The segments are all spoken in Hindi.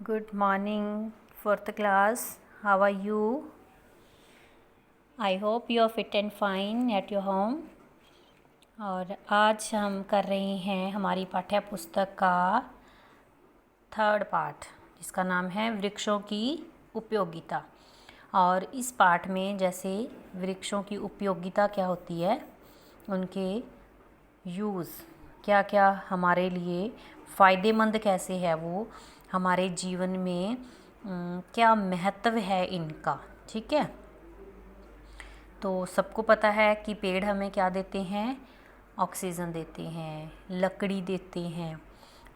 Good morning, fourth class. How are you? I hope you are fit and fine at your home. और आज हम कर रहे हैं हमारी पाठ्य पुस्तक का थर्ड पार्ट, जिसका नाम है वृक्षों की उपयोगिता। और इस पाठ में जैसे वृक्षों की उपयोगिता क्या होती है, उनके यूज़ क्या क्या हमारे लिए फ़ायदेमंद कैसे है, वो हमारे जीवन में क्या महत्व है इनका। ठीक है, तो सबको पता है कि पेड़ हमें क्या देते हैं, ऑक्सीजन देते हैं, लकड़ी देते हैं,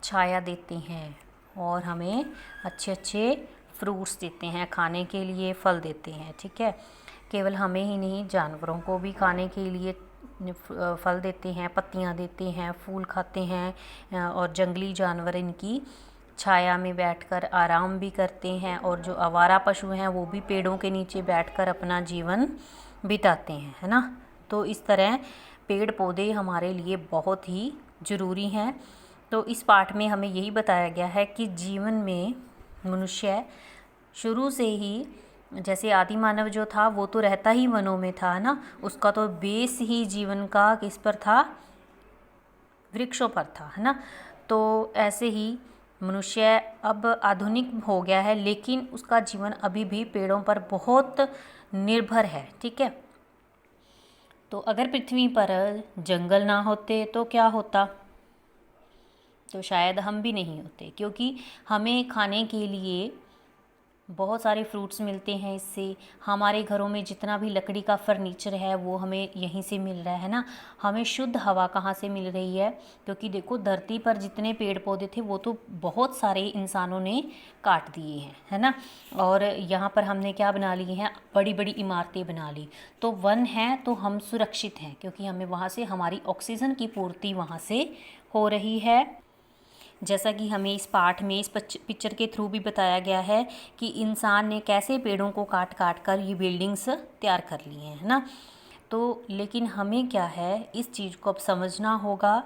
छाया देते हैं और हमें अच्छे अच्छे फ्रूट्स देते हैं खाने के लिए, फल देते हैं। ठीक है, केवल हमें ही नहीं, जानवरों को भी खाने के लिए फल देते हैं, पत्तियां देते हैं, फूल खाते हैं और जंगली जानवर इनकी छाया में बैठकर आराम भी करते हैं। और जो आवारा पशु हैं वो भी पेड़ों के नीचे बैठकर अपना जीवन बिताते हैं, है ना। तो इस तरह पेड़ पौधे हमारे लिए बहुत ही ज़रूरी हैं। तो इस पाठ में हमें यही बताया गया है कि जीवन में मनुष्य शुरू से ही, जैसे आदि मानव जो था वो तो रहता ही वनों में था, है ना। उसका तो बेस ही जीवन का किस पर था, वृक्षों पर था, है ना। तो ऐसे ही मनुष्य अब आधुनिक हो गया है, लेकिन उसका जीवन अभी भी पेड़ों पर बहुत निर्भर है। ठीक है, तो अगर पृथ्वी पर जंगल ना होते तो क्या होता, तो शायद हम भी नहीं होते, क्योंकि हमें खाने के लिए बहुत सारे फ्रूट्स मिलते हैं। इससे हमारे घरों में जितना भी लकड़ी का फर्नीचर है वो हमें यहीं से मिल रहा है ना। हमें शुद्ध हवा कहाँ से मिल रही है, क्योंकि देखो धरती पर जितने पेड़ पौधे थे वो तो बहुत सारे इंसानों ने काट दिए हैं, है ना। और यहाँ पर हमने क्या बना ली हैं, बड़ी बड़ी इमारतें बना ली। तो वन है तो हम सुरक्षित हैं, क्योंकि हमें वहाँ से हमारी ऑक्सीजन की पूर्ति वहाँ से हो रही है। जैसा कि हमें इस पाठ में, इस पिक्चर के थ्रू भी बताया गया है कि इंसान ने कैसे पेड़ों को काट काट कर ये बिल्डिंग्स तैयार कर ली हैं, है ना। तो लेकिन हमें क्या है, इस चीज़ को अब समझना होगा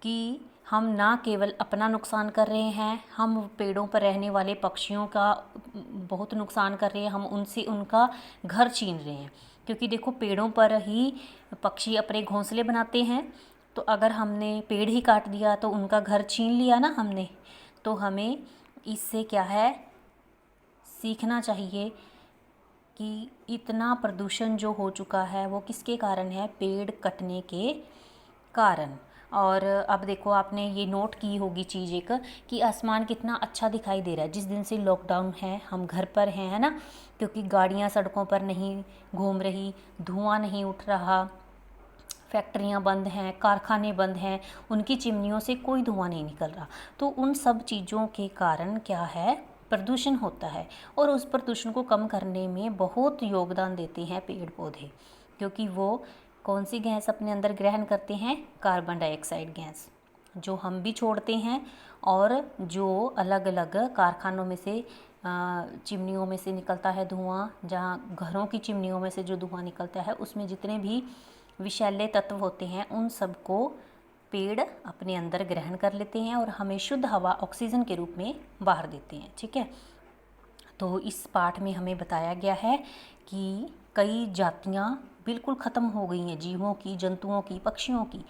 कि हम ना केवल अपना नुकसान कर रहे हैं, हम पेड़ों पर रहने वाले पक्षियों का बहुत नुकसान कर रहे हैं, हम उनसे उनका घर छीन रहे हैं। क्योंकि देखो पेड़ों पर ही पक्षी अपने घोंसले बनाते हैं, तो अगर हमने पेड़ ही काट दिया तो उनका घर छीन लिया ना हमने। तो हमें इससे क्या है, सीखना चाहिए कि इतना प्रदूषण जो हो चुका है वो किसके कारण है, पेड़ कटने के कारण। और अब देखो आपने ये नोट की होगी चीज़ एक, कि आसमान कितना अच्छा दिखाई दे रहा है। जिस दिन से लॉकडाउन है हम घर पर हैं, है ना, क्योंकि गाड़ियाँ सड़कों पर नहीं घूम रही, धुआं नहीं उठ रहा, फैक्ट्रियाँ बंद हैं, कारखाने बंद हैं, उनकी चिमनियों से कोई धुआं नहीं निकल रहा। तो उन सब चीज़ों के कारण क्या है, प्रदूषण होता है। और उस प्रदूषण को कम करने में बहुत योगदान देते हैं पेड़ पौधे, क्योंकि वो कौन सी गैस अपने अंदर ग्रहण करते हैं, कार्बन डाइऑक्साइड गैस, जो हम भी छोड़ते हैं। और जो अलग अलग कारखानों में से चिमनियों में से निकलता है धुआं, जहाँ घरों की चिमनियों में से जो धुआं निकलता है उसमें जितने भी विषैले तत्व होते हैं उन सबको पेड़ अपने अंदर ग्रहण कर लेते हैं और हमें शुद्ध हवा ऑक्सीजन के रूप में बाहर देते हैं। ठीक है, तो इस पाठ में हमें बताया गया है कि कई जातियां बिल्कुल ख़त्म हो गई हैं, जीवों की, जंतुओं की, पक्षियों की।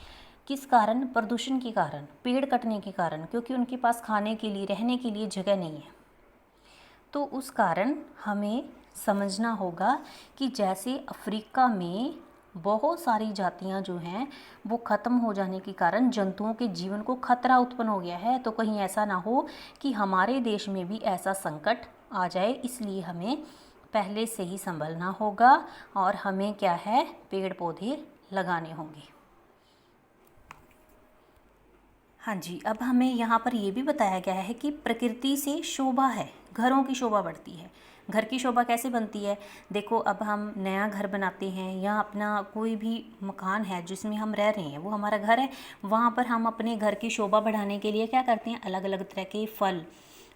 किस कारण, प्रदूषण के कारण, पेड़ कटने के कारण, क्योंकि उनके पास खाने के लिए, रहने के लिए जगह नहीं है। तो उस कारण हमें समझना होगा कि जैसे अफ्रीका में बहुत सारी जातियां जो हैं वो ख़त्म हो जाने के कारण जंतुओं के जीवन को खतरा उत्पन्न हो गया है, तो कहीं ऐसा ना हो कि हमारे देश में भी ऐसा संकट आ जाए। इसलिए हमें पहले से ही संभलना होगा और हमें क्या है, पेड़ पौधे लगाने होंगे। हाँ जी, अब हमें यहाँ पर ये भी बताया गया है कि प्रकृति से शोभा है, घरों की शोभा बढ़ती है। घर की शोभा कैसे बनती है, देखो अब हम नया घर बनाते हैं या अपना कोई भी मकान है जिसमें हम रह रहे हैं वो हमारा घर है, वहाँ पर हम अपने घर की शोभा बढ़ाने के लिए क्या करते हैं, अलग अलग तरह के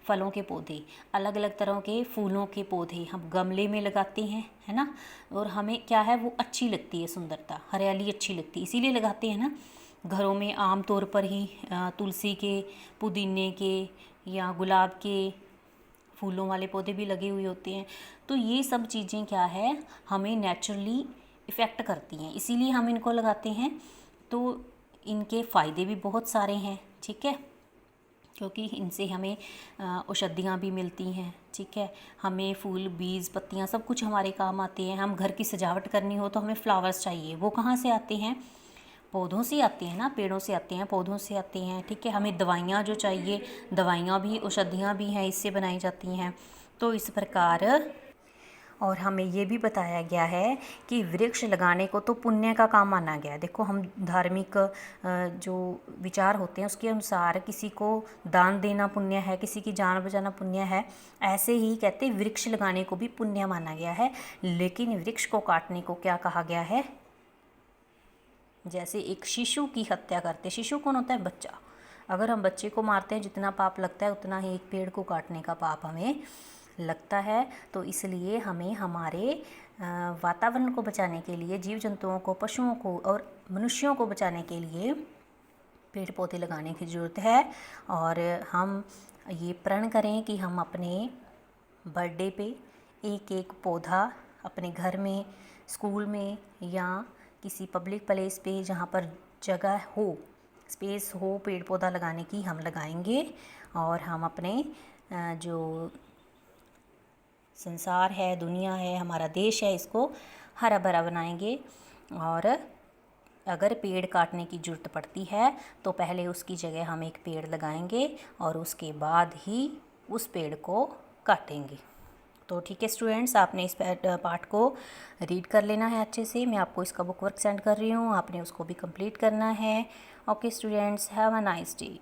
फलों के पौधे, अलग अलग तरह के फूलों के पौधे हम गमले में लगाते हैं, है ना। और हमें क्या है, वो अच्छी लगती है, सुंदरता, हरियाली अच्छी लगती है, इसीलिए लगाते हैं ना। घरों में आम तौर पर ही तुलसी के, पुदीने के या गुलाब के फूलों वाले पौधे भी लगे हुए होते हैं। तो ये सब चीज़ें क्या है, हमें नेचुरली इफ़ेक्ट करती हैं, इसीलिए हम इनको लगाते हैं। तो इनके फ़ायदे भी बहुत सारे हैं, ठीक है, क्योंकि इनसे हमें औषधियाँ भी मिलती हैं, ठीक है। हमें फूल, बीज, पत्तियाँ सब कुछ हमारे काम आते हैं। हम घर की सजावट करनी हो तो हमें फ्लावर्स चाहिए, वो कहाँ से आते हैं, पौधों से आते हैं ना, पेड़ों से आते हैं, पौधों से आते हैं, ठीक है। हमें दवाइयाँ जो चाहिए, दवाइयाँ भी, औषधियाँ भी हैं, इससे बनाई जाती हैं। तो इस प्रकार, और हमें ये भी बताया गया है कि वृक्ष लगाने को तो पुण्य का काम माना गया है। देखो, हम धार्मिक जो विचार होते हैं उसके अनुसार किसी को दान देना पुण्य है, किसी की जान बचाना पुण्य है। ऐसे ही कहते वृक्ष लगाने को भी पुण्य माना गया है। लेकिन वृक्ष को काटने को क्या कहा गया है, जैसे एक शिशु की हत्या करते, शिशु कौन होता है, बच्चा। अगर हम बच्चे को मारते हैं जितना पाप लगता है उतना ही एक पेड़ को काटने का पाप हमें लगता है। तो इसलिए हमें हमारे वातावरण को बचाने के लिए, जीव जंतुओं को, पशुओं को और मनुष्यों को बचाने के लिए पेड़ पौधे लगाने की ज़रूरत है। और हम ये प्रण करें कि हम अपने बर्थडे पे एक एक पौधा अपने घर में, स्कूल में या किसी पब्लिक प्लेस पे जहाँ पर जगह हो, स्पेस हो पेड़ पौधा लगाने की, हम लगाएंगे। और हम अपने जो संसार है, दुनिया है, हमारा देश है, इसको हरा भरा बनाएंगे। और अगर पेड़ काटने की ज़रूरत पड़ती है तो पहले उसकी जगह हम एक पेड़ लगाएंगे और उसके बाद ही उस पेड़ को काटेंगे। तो ठीक है स्टूडेंट्स, आपने इस पार्ट को रीड कर लेना है अच्छे से। मैं आपको इसका बुक वर्क सेंड कर रही हूँ, आपने उसको भी कंप्लीट करना है। Okay students, have a nice day.